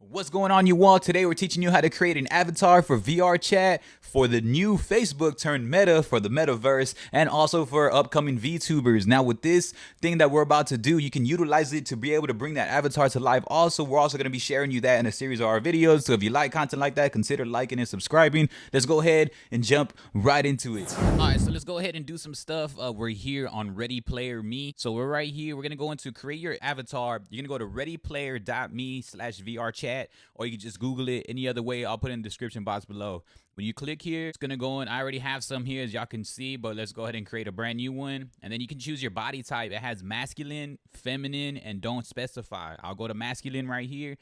What's going on, you all? Today we're teaching you how to create an avatar for VRchat, for the new Facebook turned meta for the Metaverse, and also for upcoming VTubers. Now with this thing that we're about to do, you can utilize it to be able to bring that avatar to life. Also, we're also going to be sharing you that in a series of our videos. So if you like content like that, consider liking and subscribing. Let's go ahead and jump right into it. All right, so let's go ahead and do some stuff. We're here on Ready Player Me. So we're right here. We're going to go into create your avatar. You're going to go to readyplayer.me/VRchat. Or you can just Google it any other way. I'll put it in the description box below. When you click here, it's gonna go in. I already have some here, as y'all can see, but let's go ahead and create a brand new one. And then you can choose your body type. It has masculine, feminine, and don't specify. I'll go to masculine right here.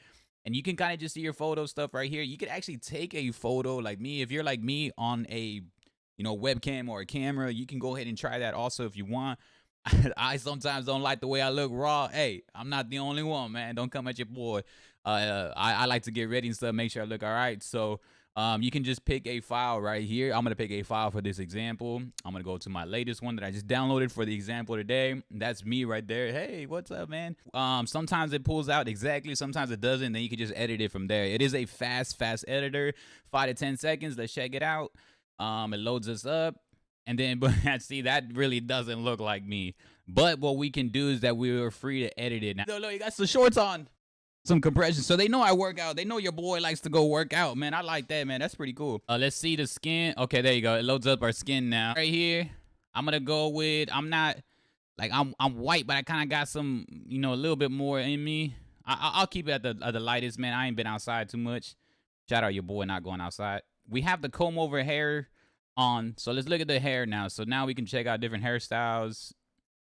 And you can kind of just see your photo stuff right here. You could actually take a photo like me. If you're like me on a webcam or a camera, you can go ahead and try that also if you want. I sometimes don't like the way I look raw. Hey, I'm not the only one, man. Don't come at your boy. I like to get ready and stuff, make sure I look all right. So you can just pick a file right here. I'm going to pick a file for this example. I'm going to go to my latest one that I just downloaded for the example today. That's me right there. Hey, what's up, man? Sometimes it pulls out exactly. Sometimes it doesn't. Then you can just edit it from there. It is a fast editor, 5 to 10 seconds. Let's check it out. It loads us up. And then, but see, that really doesn't look like me. But what we can do is that we are free to edit it. Now, no, you got some shorts on, some compression. So they know I work out. They know your boy likes to go work out, man. I like that, man. That's pretty cool. Let's see the skin. Okay, there you go. It loads up our skin now. Right here, I'm gonna go with. I'm not like I'm white, but I kind of got some, a little bit more in me. I'll keep it at the lightest, man. I ain't been outside too much. Shout out your boy not going outside. We have the comb over hair on, so let's look at the hair now. So now we can check out different hairstyles.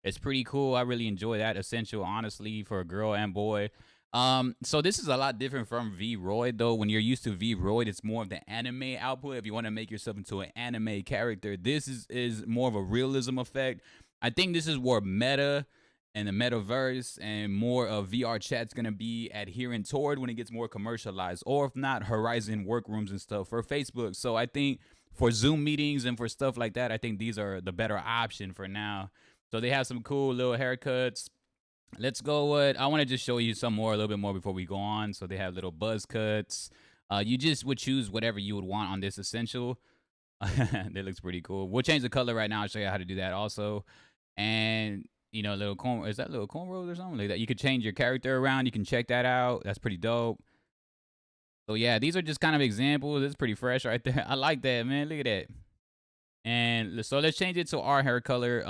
It's pretty cool. I really enjoy that. Essential, honestly, for a girl and boy. So this is a lot different from VRoid though. When you're used to VRoid, it's more of the anime output. If you want to make yourself into an anime character, this is more of a realism effect. I think this is where meta and the metaverse and more of VRchat's gonna be adherent toward when it gets more commercialized, or if not, Horizon workrooms and stuff for Facebook. So I think for Zoom meetings and for stuff like that, I think these are the better option for now. So they have some cool little haircuts. Let's go with, I want to just show you some more, a little bit more before we go on. So they have little buzz cuts. You just would choose whatever you would want on this essential. That looks pretty cool. We'll change the color right now. I'll show you how to do that also. And, little corn, is that little cornrows or something like that? You could change your character around. You can check that out. That's pretty dope. So yeah, these are just kind of examples. It's pretty fresh right there. I like that, man. Look at that. And so let's change it to our hair color.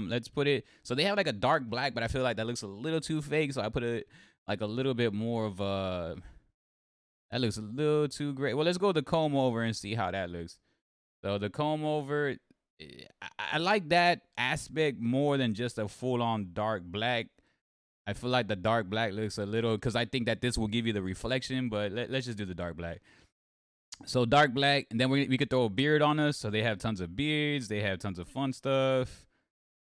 Let's put it, so they have like a dark black, but I feel like that looks a little too fake. So I put it like a little bit more of that looks a little too gray. Well, let's go the comb over and see how that looks. So the comb over, I like that aspect more than just a full on dark black. I feel like the dark black looks a little, because I think that this will give you the reflection, but let's just do the dark black. So dark black, and then we could throw a beard on us. So they have tons of beards. They have tons of fun stuff.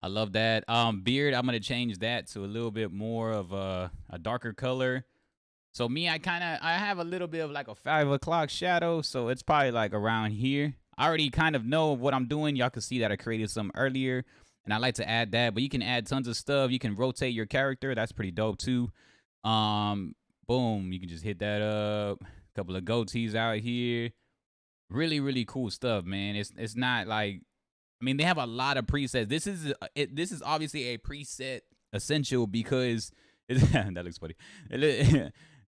I love that. Beard, I'm going to change that to a little bit more of a darker color. So me, I have a little bit of like a 5 o'clock shadow. So it's probably like around here. I already kind of know what I'm doing. Y'all can see that I created some earlier. And I like to add that, but you can add tons of stuff. You can rotate your character. That's pretty dope too. Boom. You can just hit that up. A couple of goatees out here. Really, really cool stuff, man. It's not like, I mean, they have a lot of presets. This is obviously a preset essential because that looks funny.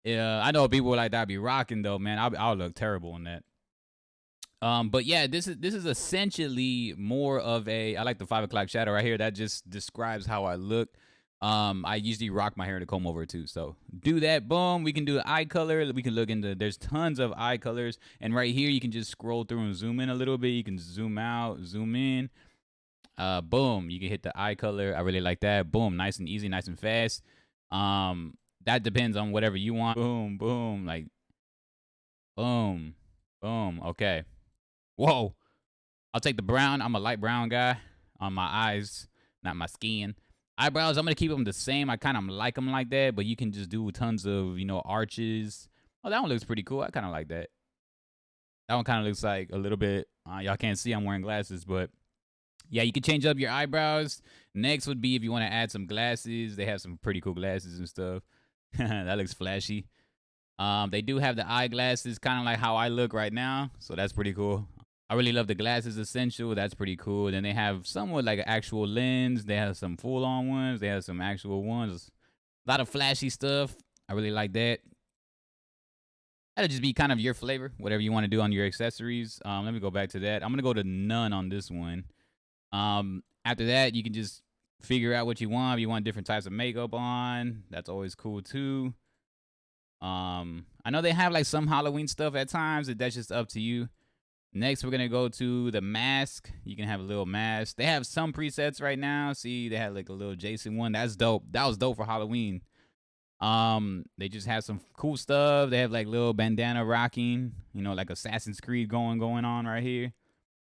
Yeah, I know people like that be rocking though, man. I'll look terrible on that. But yeah, this is essentially more of a, I like the 5 o'clock shadow right here. That just describes how I look. I usually rock my hair to comb over too. So do that. Boom. We can do the eye color. We can look into, there's tons of eye colors. And right here, you can just scroll through and zoom in a little bit. You can zoom out, zoom in. Boom. You can hit the eye color. I really like that. Boom. Nice and easy, nice and fast. That depends on whatever you want. Boom, boom. Like, boom, boom. Okay. Whoa. I'll take the brown. I'm a light brown guy on my eyes, not my skin. Eyebrows, I'm going to keep them the same. I kind of like them like that, but you can just do tons of, arches. Oh, that one looks pretty cool. I kind of like that. That one kind of looks like a little bit, y'all can't see I'm wearing glasses, but yeah, you can change up your eyebrows. Next would be if you want to add some glasses. They have some pretty cool glasses and stuff. That looks flashy. They do have the eyeglasses, kind of like how I look right now, so that's pretty cool. I really love the glasses essential. That's pretty cool. Then they have some with like an actual lens. They have some full-on ones. They have some actual ones. A lot of flashy stuff. I really like that. That'll just be kind of your flavor, whatever you want to do on your accessories. Let me go back to that. I'm gonna go to none on this one. After that, you can just figure out what you want. If you want different types of makeup on, that's always cool too. I know they have like some Halloween stuff at times. That's just up to you. Next, we're gonna go to the mask. You can have a little mask. They have some presets right now. See, they had like a little Jason one. That's dope. That was dope for Halloween. They just have some cool stuff. They have like little bandana rocking, you know, like Assassin's Creed going on right here.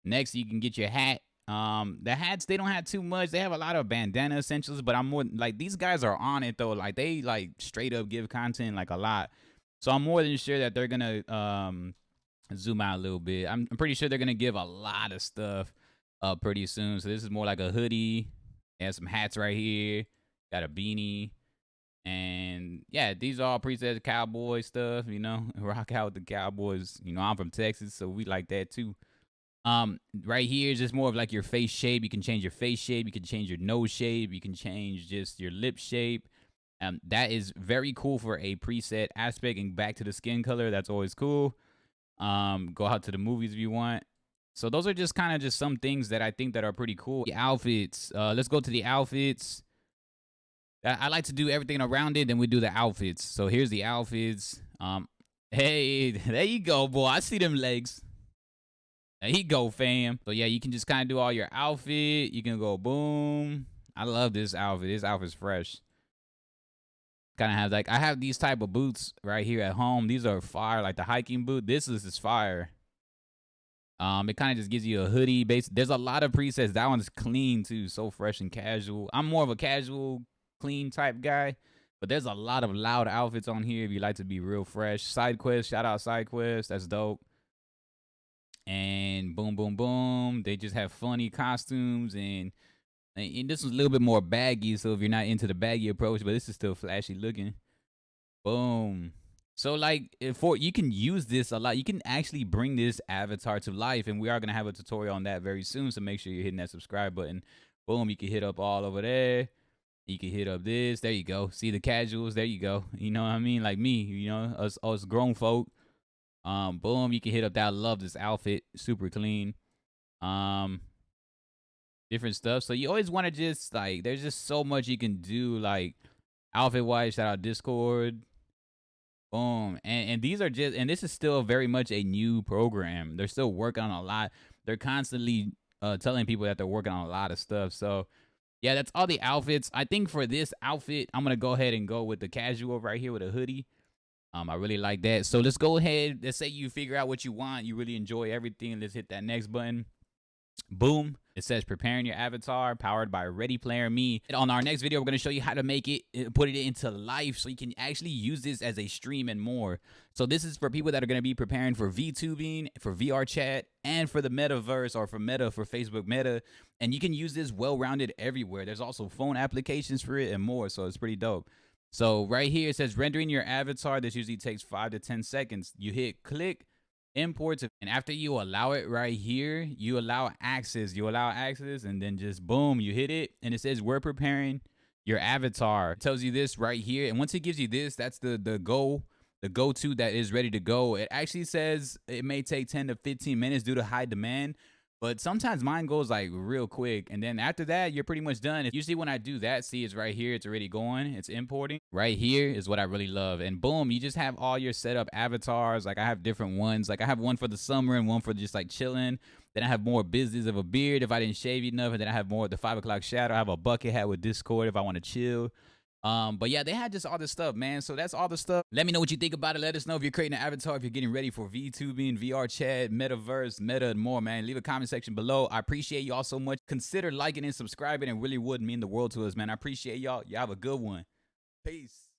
Next, you can get your hat. The hats, they don't have too much. They have a lot of bandana essentials, but I'm more like, these guys are on it though. Like they like straight up give content like a lot. So I'm more than sure that they're gonna zoom out a little bit. I'm pretty sure they're gonna give a lot of stuff pretty soon. So this is more like a hoodie. They have some hats right here. Got a beanie. And yeah, these are all presets, cowboy stuff, you know, rock out with the Cowboys. You know, I'm from Texas, so we like that too. Right here is just more of like your face shape. You can change your face shape. You can change your nose shape. You can change just your lip shape. That is very cool for a preset aspect. And back to the skin color, that's always cool. Go out to the movies if you want. So those are just kind of just some things that I think that are pretty cool. The outfits. Let's go to the outfits. I like to do everything around it, then we do the outfits. So here's the outfits. Hey, there you go, boy. I see them legs. There you go, fam. So yeah, you can just kind of do all your outfit. You can go boom. I love this outfit. This outfit's fresh. Kind of have like, I have these type of boots right here at home. These are fire, like the hiking boot. This is fire. It kind of just gives you a hoodie base. There's a lot of presets. That one's clean too, so fresh and casual. I'm more of a casual, clean type guy, but there's a lot of loud outfits on here if you like to be real fresh. Side quest, shout out side quest. That's dope. And boom, boom, boom. They just have funny costumes, and this is a little bit more baggy. So if you're not into the baggy approach, but this is still flashy looking. Boom. So like, you can use this a lot. You can actually bring this avatar to life, and we are gonna have a tutorial on that very soon. So make sure you're hitting that subscribe button. Boom. You can hit up all over there. You can hit up this. There you go. See the casuals. There you go. You know what I mean? Like me, you know, us grown folk. Boom. You can hit up that. I love this outfit. Super clean. Different stuff. So you always want to just like, there's just so much you can do, like outfit wise. Shout out Discord. Boom. And these are just, and this is still very much a new program. They're still working on a lot. They're constantly telling people that they're working on a lot of stuff. So yeah, that's all the outfits. I think for this outfit, I'm going to go ahead and go with the casual right here with a hoodie. I really like that. So let's go ahead. Let's say you figure out what you want. You really enjoy everything. Let's hit that next button. Boom. It says preparing your avatar, powered by Ready Player Me. And on our next video, we're going to show you how to make it, put it into life so you can actually use this as a stream and more. So this is for people that are going to be preparing for VTubing, for VRchat, and for the Metaverse, or for Meta, for Facebook Meta. And you can use this well-rounded everywhere. There's also phone applications for it and more, so it's pretty dope. So right here, it says rendering your avatar. This usually takes 5 to 10 seconds. You hit click, imports, and after you allow it right here, you allow access. And then just boom, you hit it, and it says we're preparing your avatar. It tells you this right here, and once it gives you this, that's the go-to that is ready to go. It actually says it may take 10 to 15 minutes due to high demand, but sometimes mine goes like real quick, and then after that, you're pretty much done. Usually when I do that, see, it's right here. It's already going. It's importing. Right here is what I really love. And boom, you just have all your setup avatars. Like I have different ones. Like I have one for the summer and one for just like chilling. Then I have more business of a beard if I didn't shave enough. And then I have more of the 5 o'clock shadow. I have a bucket hat with Discord if I want to chill. But yeah, they had just all this stuff, man. So that's all the stuff. Let me know what you think about it. Let us know if you're creating an avatar, if you're getting ready for VTubing, VRchat, Metaverse, Meta, and more, man. Leave a comment section below. I appreciate y'all so much. Consider liking and subscribing. It really would mean the world to us, man. I appreciate y'all. Y'all have a good one. Peace.